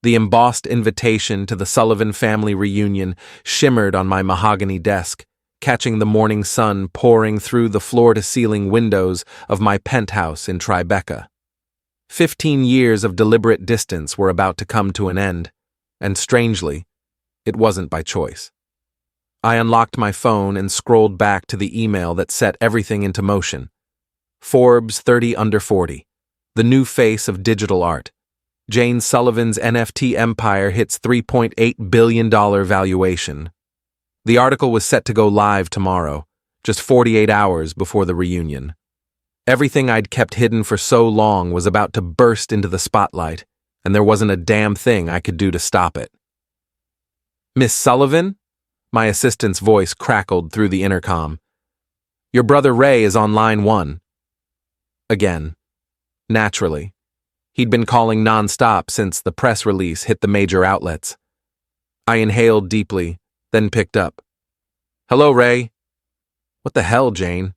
The embossed invitation to the Sullivan family reunion shimmered on my mahogany desk, catching the morning sun pouring through the floor-to-ceiling windows of my penthouse in Tribeca. 15 years of deliberate distance were about to come to an end, and strangely, it wasn't by choice. I unlocked my phone and scrolled back to the email that set everything into motion. Forbes 30 under 40, the new face of digital art. Jane Sullivan's NFT empire hits $3.8 billion valuation. The article was set to go live tomorrow, just 48 hours before the reunion. Everything I'd kept hidden for so long was about to burst into the spotlight, and there wasn't a damn thing I could do to stop it. "Miss Sullivan?" My assistant's voice crackled through the intercom. "Your brother Ray is on line 1. Again. Naturally. He'd been calling nonstop since the press release hit the major outlets. I inhaled deeply, then picked up. "Hello, Ray." "What the hell, Jane?"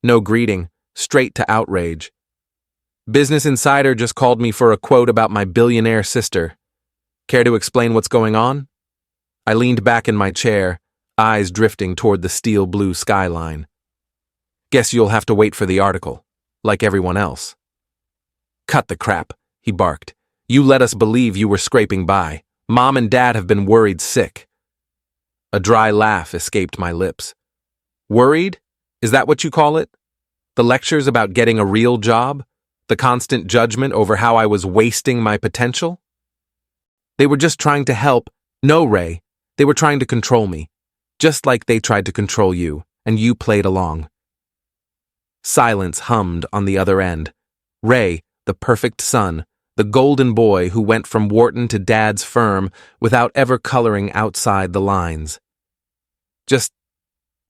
No greeting, straight to outrage. "Business Insider just called me for a quote about my billionaire sister. Care to explain what's going on?" I leaned back in my chair, eyes drifting toward the steel blue skyline. "Guess you'll have to wait for the article, like everyone else." "Cut the crap," he barked. "You let us believe you were scraping by. Mom and Dad have been worried sick." A dry laugh escaped my lips. "Worried? Is that what you call it? The lectures about getting a real job? The constant judgment over how I was wasting my potential?" "They were just trying to help." "No, Ray. They were trying to control me. Just like they tried to control you, and you played along." Silence hummed on the other end. Ray, the perfect son, the golden boy who went from Wharton to Dad's firm without ever coloring outside the lines. "Just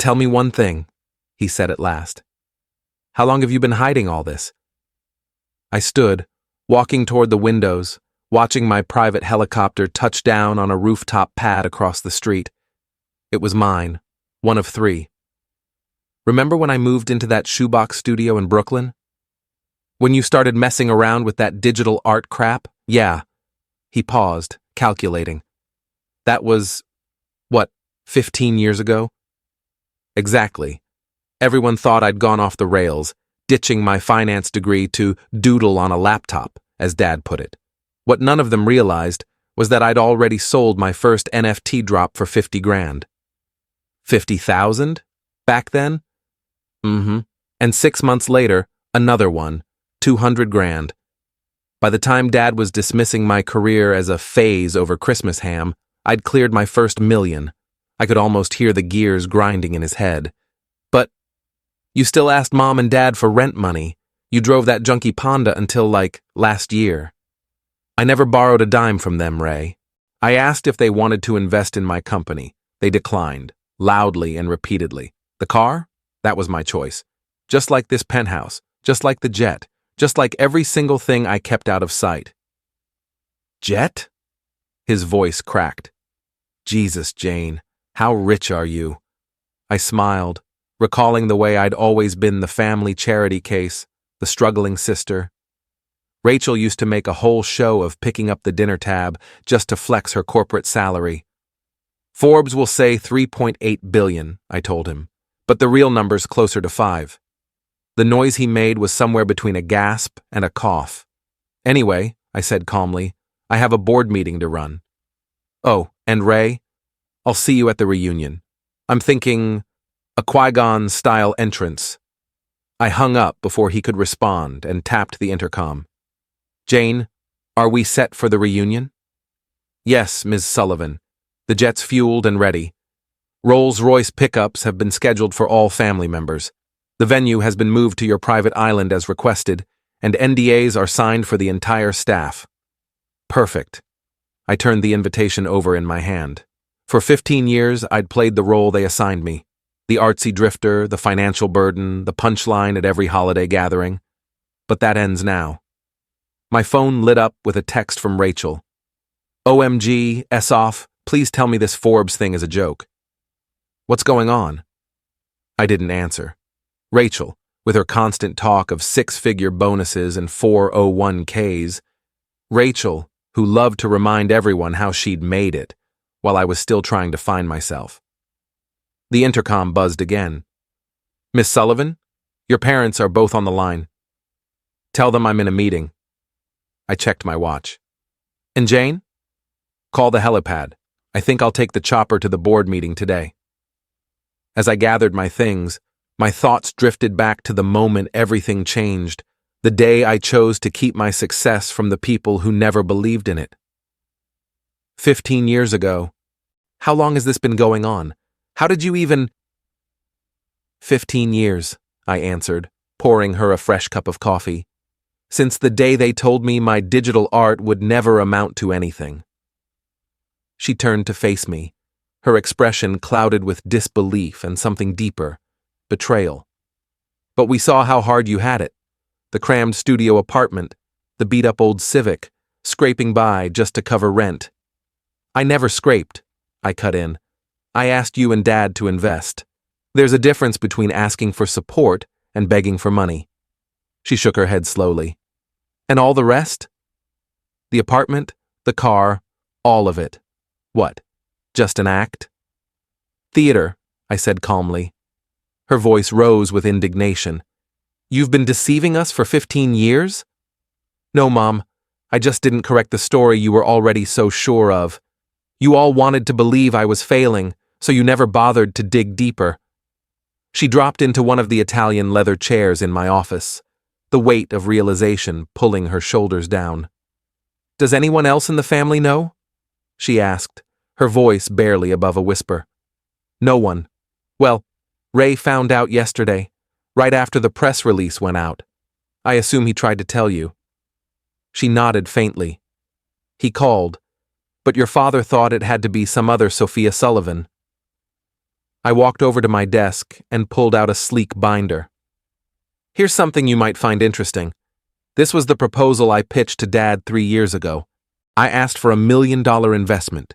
tell me one thing," he said at last. "How long have you been hiding all this?" I stood, walking toward the windows, watching my private helicopter touch down on a rooftop pad across the street. It was mine, one of 3. Remember when I moved into that shoebox studio in Brooklyn? When you started messing around with that digital art crap? Yeah. He paused, calculating. That was, 15 years ago? Exactly. Everyone thought I'd gone off the rails, ditching my finance degree to doodle on a laptop, as Dad put it. What none of them realized was that I'd already sold my first NFT drop for 50 grand. 50,000? Back then? And 6 months later, another one, 200 grand. By the time Dad was dismissing my career as a phase over Christmas ham, I'd cleared my first million. I could almost hear the gears grinding in his head. "But you still asked Mom and Dad for rent money. You drove that junky Ponda until, last year." "I never borrowed a dime from them, Ray. I asked if they wanted to invest in my company. They declined, loudly and repeatedly. The car? That was my choice. Just like this penthouse, just like the jet, just like every single thing I kept out of sight." "Jet?" His voice cracked. "Jesus, Jane, how rich are you?" I smiled, recalling the way I'd always been the family charity case, the struggling sister. Rachel used to make a whole show of picking up the dinner tab just to flex her corporate salary. "Forbes will say 3.8 billion, I told him, but the real number's closer to 5. The noise he made was somewhere between a gasp and a cough. "Anyway," I said calmly, "I have a board meeting to run." "Oh, and Ray, I'll see you at the reunion. I'm thinking a Qui-Gon-style entrance." I hung up before he could respond and tapped the intercom. "Jane, are we set for the reunion?" "Yes, Ms. Sullivan. The jet's fueled and ready. Rolls-Royce pickups have been scheduled for all family members. The venue has been moved to your private island as requested, and NDAs are signed for the entire staff." "Perfect." I turned the invitation over in my hand. For 15 years, I'd played the role they assigned me. The artsy drifter, the financial burden, the punchline at every holiday gathering. But that ends now. My phone lit up with a text from Rachel. "OMG, S-off, please tell me this Forbes thing is a joke." "What's going on?" I didn't answer. Rachel, with her constant talk of 6-figure bonuses and 401ks. Rachel, who loved to remind everyone how she'd made it, while I was still trying to find myself. The intercom buzzed again. "Miss Sullivan, your parents are both on the line. Tell them I'm in a meeting." I checked my watch. "And Jane? Call the helipad. I think I'll take the chopper to the board meeting today." As I gathered my things, my thoughts drifted back to the moment everything changed, the day I chose to keep my success from the people who never believed in it. 15 years ago. How long has this been going on? How did you even— 15 years, I answered, pouring her a fresh cup of coffee. Since the day they told me my digital art would never amount to anything. She turned to face me, her expression clouded with disbelief and something deeper, betrayal. "But we saw how hard you had it. The crammed studio apartment, the beat-up old Civic, scraping by just to cover rent." "I never scraped," I cut in. "I asked you and Dad to invest. There's a difference between asking for support and begging for money." She shook her head slowly. "And all the rest?" "The apartment, the car, all of it. What, just an act?" "Theater," I said calmly. Her voice rose with indignation. "You've been deceiving us for 15 years? "No, Mom. I just didn't correct the story you were already so sure of. You all wanted to believe I was failing, so you never bothered to dig deeper." She dropped into one of the Italian leather chairs in my office, the weight of realization pulling her shoulders down. "Does anyone else in the family know?" she asked, her voice barely above a whisper. "No one. Well, Ray found out yesterday, right after the press release went out. I assume he tried to tell you." She nodded faintly. "He called, but your father thought it had to be some other Sophia Sullivan." I walked over to my desk and pulled out a sleek binder. "Here's something you might find interesting. This was the proposal I pitched to Dad 3 years ago. I asked for $1 million investment.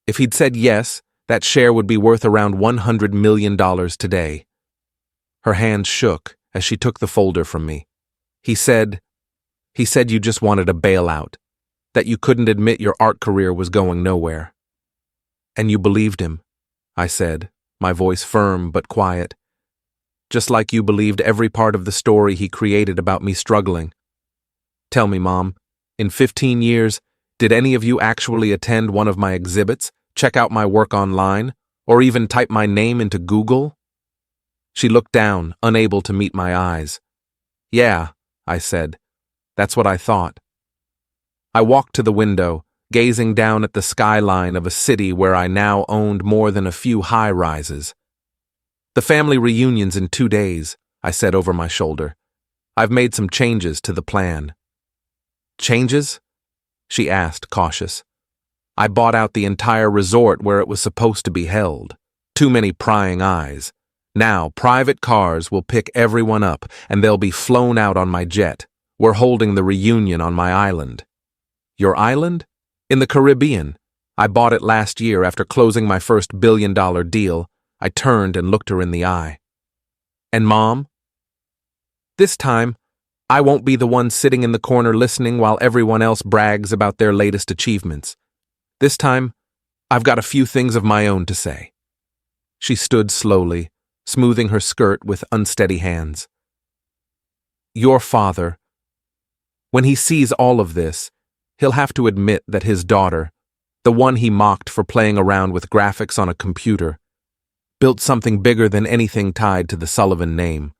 If he'd said yes, that share would be worth around $100 million today." Her hands shook as she took the folder from me. He said you just wanted a bailout, that you couldn't admit your art career was going nowhere." "And you believed him," I said, my voice firm but quiet. "Just like you believed every part of the story he created about me struggling. Tell me, Mom, in 15 years, did any of you actually attend one of my exhibits, check out my work online, or even type my name into Google?" She looked down, unable to meet my eyes. "Yeah," I said. "That's what I thought." I walked to the window, gazing down at the skyline of a city where I now owned more than a few high-rises. "The family reunion's in 2 days," I said over my shoulder. "I've made some changes to the plan." "Changes?" she asked, cautious. "I bought out the entire resort where it was supposed to be held. Too many prying eyes. Now, private cars will pick everyone up, and they'll be flown out on my jet. We're holding the reunion on my island." "Your island?" "In the Caribbean. I bought it last year after closing my first $1 billion deal." I turned and looked her in the eye. "And Mom?" "This time, I won't be the one sitting in the corner listening while everyone else brags about their latest achievements. This time, I've got a few things of my own to say." She stood slowly, smoothing her skirt with unsteady hands. "Your father, when he sees all of this, he'll have to admit that his daughter, the one he mocked for playing around with graphics on a computer, built something bigger than anything tied to the Sullivan name."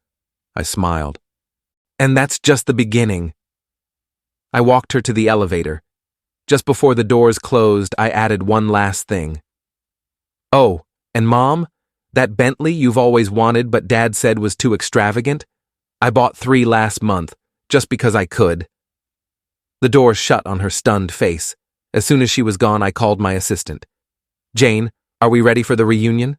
I smiled. "And that's just the beginning." I walked her to the elevator. Just before the doors closed, I added one last thing. "Oh, and Mom, that Bentley you've always wanted but Dad said was too extravagant? I bought 3 last month, just because I could." The door shut on her stunned face. As soon as she was gone, I called my assistant. "Jane, are we ready for the reunion?"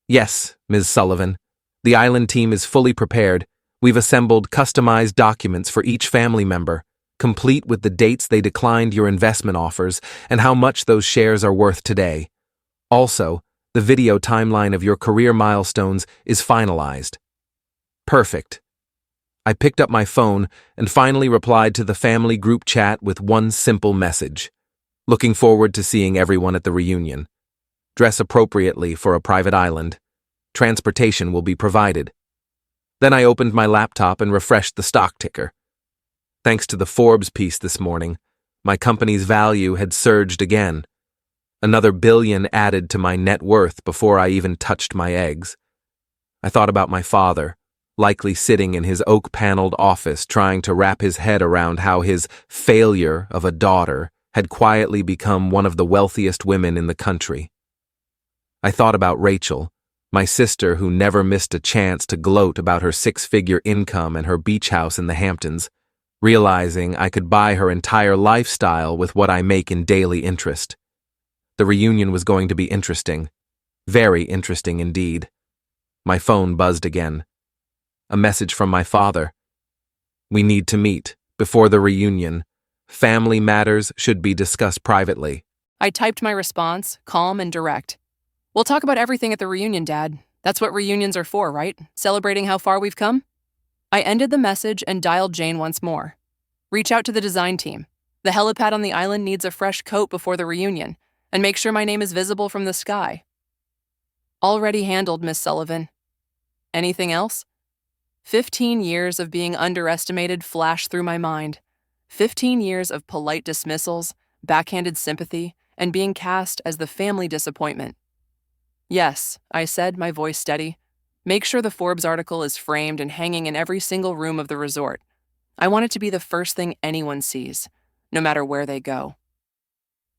"Yes, Ms. Sullivan. The island team is fully prepared. We've assembled customized documents for each family member, complete with the dates they declined your investment offers and how much those shares are worth today. Also, the video timeline of your career milestones is finalized." "Perfect." I picked up my phone and finally replied to the family group chat with one simple message. Looking forward to seeing everyone at the reunion. Dress appropriately for a private island. Transportation will be provided. Then I opened my laptop and refreshed the stock ticker. Thanks to the Forbes piece this morning, my company's value had surged again. Another billion added to my net worth before I even touched my eggs. I thought about my father, likely sitting in his oak-paneled office trying to wrap his head around how his failure of a daughter had quietly become one of the wealthiest women in the country. I thought about Rachel, my sister who never missed a chance to gloat about her six-figure income and her beach house in the Hamptons, realizing I could buy her entire lifestyle with what I make in daily interest. The reunion was going to be interesting. Very interesting indeed. My phone buzzed again. A message from my father. We need to meet before the reunion. Family matters should be discussed privately. I typed my response, calm and direct. We'll talk about everything at the reunion, Dad. That's what reunions are for, right? Celebrating how far we've come? I ended the message and dialed Jane once more. Reach out to the design team. The helipad on the island needs a fresh coat before the reunion, and make sure my name is visible from the sky. Already handled, Miss Sullivan. Anything else? 15 years of being underestimated flashed through my mind. 15 years of polite dismissals, backhanded sympathy, and being cast as the family disappointment. Yes, I said, my voice steady. Make sure the Forbes article is framed and hanging in every single room of the resort. I want it to be the first thing anyone sees, no matter where they go.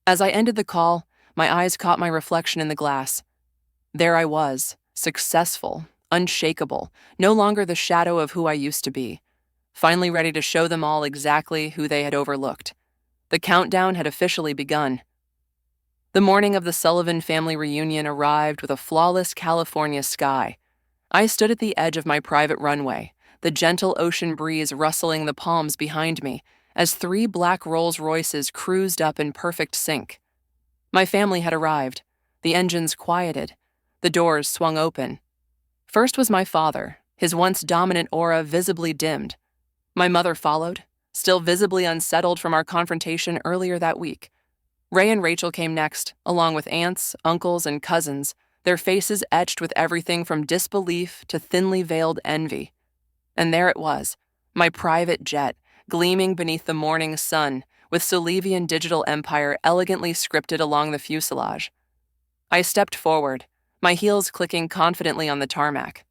As I ended the call, my eyes caught my reflection in the glass. There I was, successful, unshakable, no longer the shadow of who I used to be, finally ready to show them all exactly who they had overlooked. The countdown had officially begun. The morning of the Sullivan family reunion arrived with a flawless California sky. I stood at the edge of my private runway, the gentle ocean breeze rustling the palms behind me as 3 black Rolls-Royces cruised up in perfect sync. My family had arrived, the engines quieted, the doors swung open. First was my father, his once dominant aura visibly dimmed. My mother followed, still visibly unsettled from our confrontation earlier that week. Ray and Rachel came next, along with aunts, uncles, and cousins, their faces etched with everything from disbelief to thinly veiled envy. And there it was, my private jet, gleaming beneath the morning sun, with Sulevian digital empire elegantly scripted along the fuselage. I stepped forward, my heels clicking confidently on the tarmac.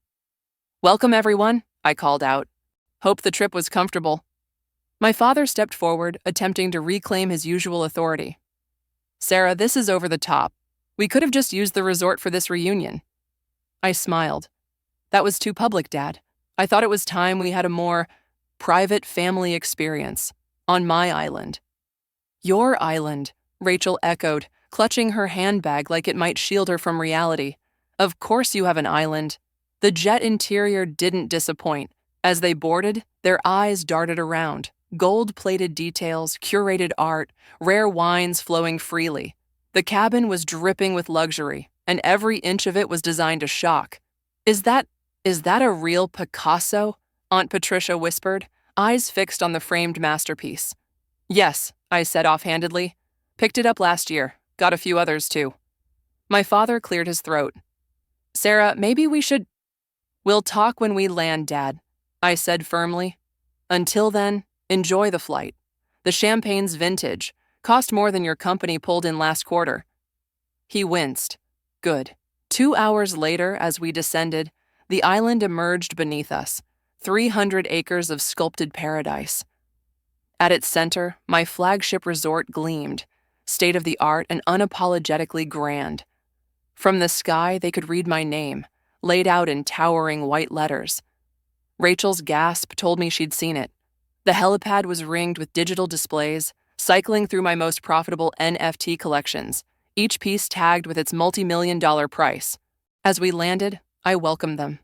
"Welcome, everyone," I called out. "Hope the trip was comfortable." My father stepped forward, attempting to reclaim his usual authority. "Sarah, this is over the top. We could have just used the resort for this reunion." I smiled. "That was too public, Dad. I thought it was time we had a more private family experience on my island." "Your island," Rachel echoed, clutching her handbag like it might shield her from reality. "Of course you have an island." The jet interior didn't disappoint. As they boarded, their eyes darted around. Gold-plated details, curated art, rare wines flowing freely. The cabin was dripping with luxury, and every inch of it was designed to shock. Is that a real Picasso?" Aunt Patricia whispered, eyes fixed on the framed masterpiece. "Yes," I said offhandedly. "Picked it up last year. Got a few others, too." My father cleared his throat. "Sarah, maybe we should—" "We'll talk when we land, Dad," I said firmly. "Until then, enjoy the flight. The champagne's vintage. Cost more than your company pulled in last quarter." He winced. Good. 2 hours later, as we descended, the island emerged beneath us, 300 acres of sculpted paradise. At its center, my flagship resort gleamed, state-of-the-art and unapologetically grand. From the sky, they could read my name, laid out in towering white letters. Rachel's gasp told me she'd seen it. The helipad was ringed with digital displays, cycling through my most profitable NFT collections, each piece tagged with its multi-million-dollar price. As we landed, I welcomed them.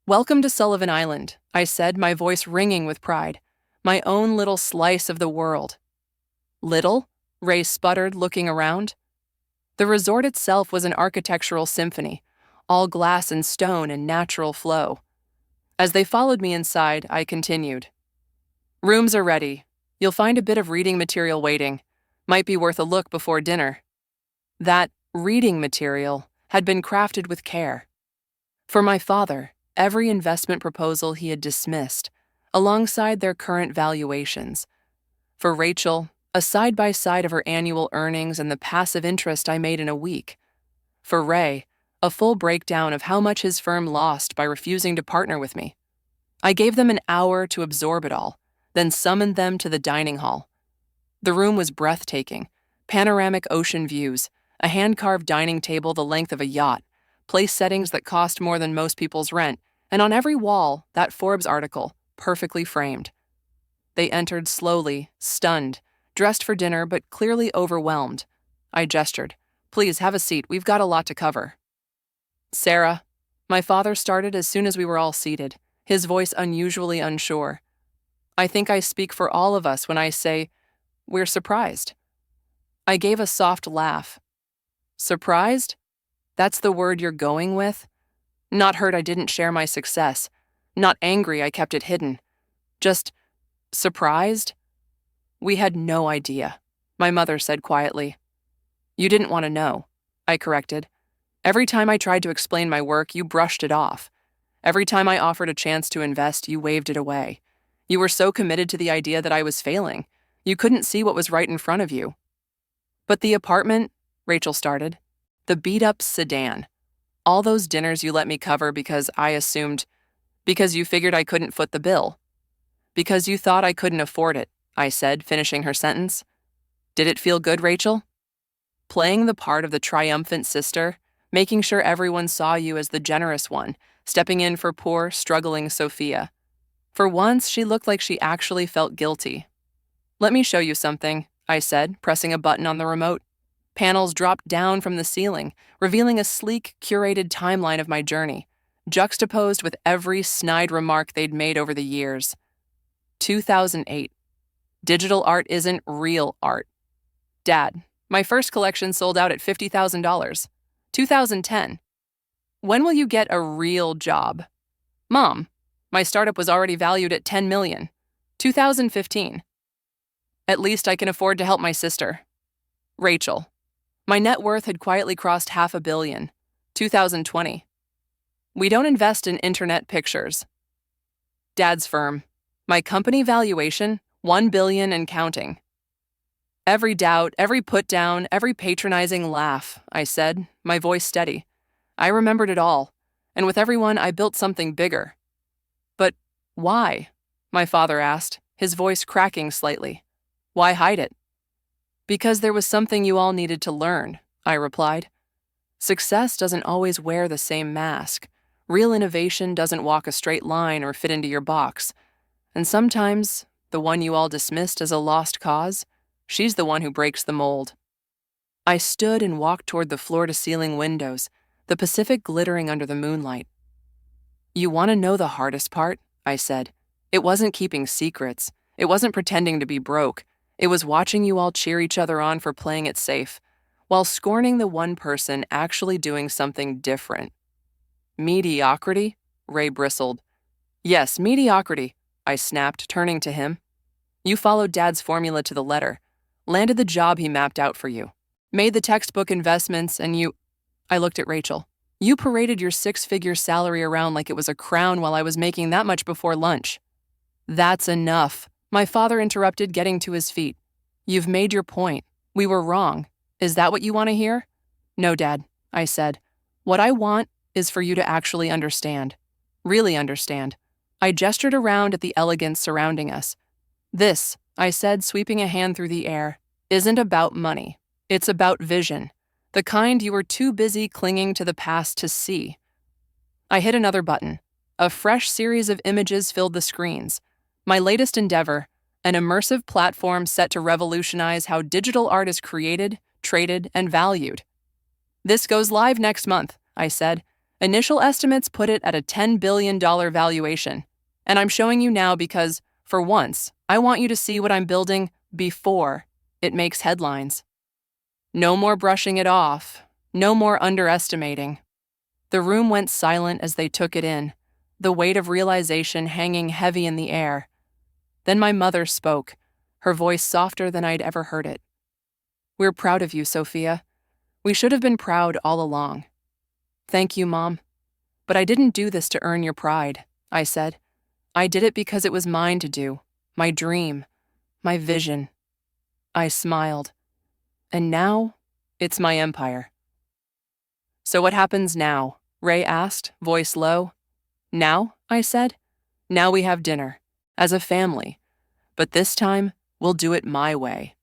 "Welcome to Sullivan Island," I said, my voice ringing with pride. "My own little slice of the world." "Little?" Ray sputtered, looking around. The resort itself was an architectural symphony, all glass and stone and natural flow. As they followed me inside, I continued. Rooms are ready. You'll find a bit of reading material waiting. Might be worth a look before dinner. That reading material had been crafted with care. For my father, every investment proposal he had dismissed, alongside their current valuations. For Rachel, a side-by-side of her annual earnings and the passive interest I made in a week. For Ray, a full breakdown of how much his firm lost by refusing to partner with me. I gave them an hour to absorb it all, then summoned them to the dining hall. The room was breathtaking, panoramic ocean views, a hand-carved dining table the length of a yacht, place settings that cost more than most people's rent, and on every wall, that Forbes article, perfectly framed. They entered slowly, stunned, dressed for dinner but clearly overwhelmed. I gestured. Please, have a seat, we've got a lot to cover. Sarah, my father started as soon as we were all seated, his voice unusually unsure. I think I speak for all of us when I say, we're surprised. I gave a soft laugh. Surprised? That's the word you're going with? Not hurt I didn't share my success. Not angry I kept it hidden. Just surprised? We had no idea, my mother said quietly. You didn't want to know, I corrected. Every time I tried to explain my work, you brushed it off. Every time I offered a chance to invest, you waved it away. You were so committed to the idea that I was failing. You couldn't see what was right in front of you. But the apartment, Rachel started, the beat-up sedan, all those dinners you let me cover because you figured I couldn't foot the bill. Because you thought I couldn't afford it, I said, finishing her sentence. Did it feel good, Rachel? Playing the part of the triumphant sister, making sure everyone saw you as the generous one, stepping in for poor, struggling Sophia. For once, she looked like she actually felt guilty. Let me show you something, I said, pressing a button on the remote. Panels dropped down from the ceiling, revealing a sleek, curated timeline of my journey, juxtaposed with every snide remark they'd made over the years. 2008. Digital art isn't real art. Dad, my first collection sold out at $50,000. 2010. When will you get a real job? Mom, my startup was already valued at $10 million. 2015. At least I can afford to help my sister. Rachel, my net worth had quietly crossed $500 million. 2020. We don't invest in internet pictures. Dad's firm, my company valuation, $1 billion and counting. Every doubt, every put-down, every patronizing laugh, I said, my voice steady. I remembered it all, and with everyone I built something bigger. But why? My father asked, his voice cracking slightly. Why hide it? Because there was something you all needed to learn, I replied. Success doesn't always wear the same mask. Real innovation doesn't walk a straight line or fit into your box. And sometimes, the one you all dismissed as a lost cause, she's the one who breaks the mold. I stood and walked toward the floor-to-ceiling windows, the Pacific glittering under the moonlight. You want to know the hardest part? I said. It wasn't keeping secrets. It wasn't pretending to be broke. It was watching you all cheer each other on for playing it safe, while scorning the one person actually doing something different. Mediocrity? Ray bristled. Yes, mediocrity, I snapped, turning to him. You followed Dad's formula to the letter, landed the job he mapped out for you, made the textbook investments, and I looked at Rachel. You paraded your 6-figure salary around like it was a crown while I was making that much before lunch. That's enough, my father interrupted, getting to his feet. You've made your point. We were wrong. Is that what you want to hear? No, Dad, I said. What I want is for you to actually understand. Really understand. I gestured around at the elegance surrounding us. This, I said, sweeping a hand through the air, isn't about money. It's about vision. The kind you were too busy clinging to the past to see. I hit another button. A fresh series of images filled the screens. My latest endeavor, an immersive platform set to revolutionize how digital art is created, traded, and valued. This goes live next month, I said. Initial estimates put it at a $10 billion valuation. And I'm showing you now because, for once, I want you to see what I'm building before it makes headlines. No more brushing it off. No more underestimating. The room went silent as they took it in. the weight of realization hanging heavy in the air. Then my mother spoke, her voice softer than I'd ever heard it. "We're proud of you, Sophia. We should have been proud all along." "Thank you, Mom. But I didn't do this to earn your pride," I said. "I did it because it was mine to do, my dream, my vision." I smiled. "And now, it's my empire." "So what happens now?" Ray asked, voice low. "Now," I said, "now we have dinner, as a family. But this time, we'll do it my way.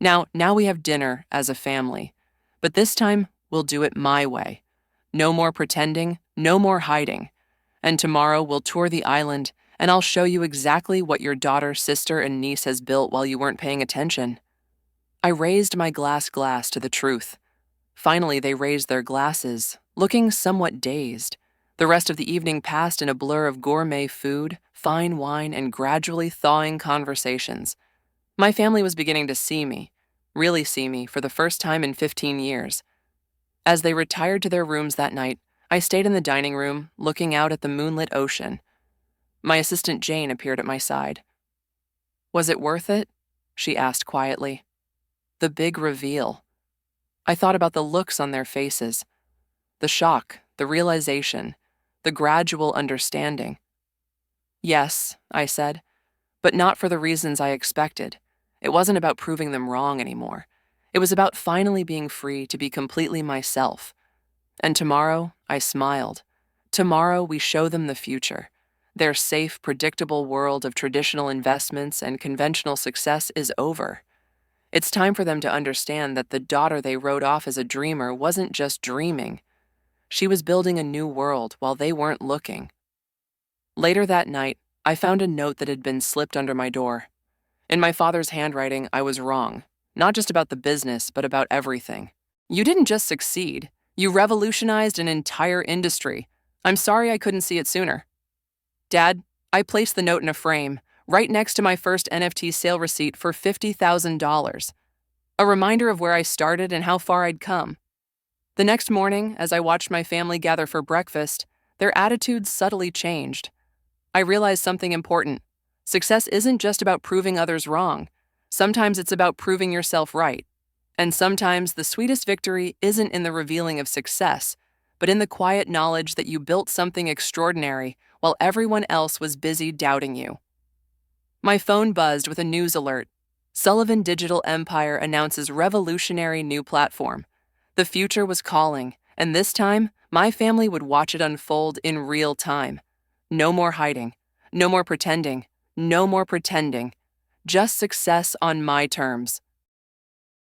Now we have dinner as a family. But this time, we'll do it my way. No more pretending, no more hiding. And tomorrow we'll tour the island, and I'll show you exactly what your daughter, sister, and niece has built while you weren't paying attention." I raised my glass to the truth. Finally, they raised their glasses, looking somewhat dazed. The rest of the evening passed in a blur of gourmet food, fine wine, and gradually thawing conversations. My family was beginning to see me, really see me, for the first time in 15 years. As they retired to their rooms that night, I stayed in the dining room, looking out at the moonlit ocean. My assistant Jane appeared at my side. "Was it worth it?" she asked quietly. The big reveal. I thought about the looks on their faces, the shock, the realization, the gradual understanding. "Yes," I said, "but not for the reasons I expected. It wasn't about proving them wrong anymore. It was about finally being free to be completely myself. And tomorrow," I smiled, "tomorrow we show them the future. Their safe, predictable world of traditional investments and conventional success is over. It's time for them to understand that the daughter they wrote off as a dreamer wasn't just dreaming. She was building a new world while they weren't looking." Later that night, I found a note that had been slipped under my door. In my father's handwriting, I was wrong, not just about the business, but about everything. "You didn't just succeed. You revolutionized an entire industry. I'm sorry I couldn't see it sooner." Dad, I placed the note in a frame, right next to my first NFT sale receipt for $50,000. A reminder of where I started and how far I'd come. The next morning, as I watched my family gather for breakfast, their attitudes subtly changed. I realized something important. Success isn't just about proving others wrong. Sometimes it's about proving yourself right. And sometimes the sweetest victory isn't in the revealing of success, but in the quiet knowledge that you built something extraordinary while everyone else was busy doubting you. My phone buzzed with a news alert. Sullivan Digital Empire announces revolutionary new platform. The future was calling, and this time, my family would watch it unfold in real time. No more hiding. No more pretending. No more pretending. Just success on my terms.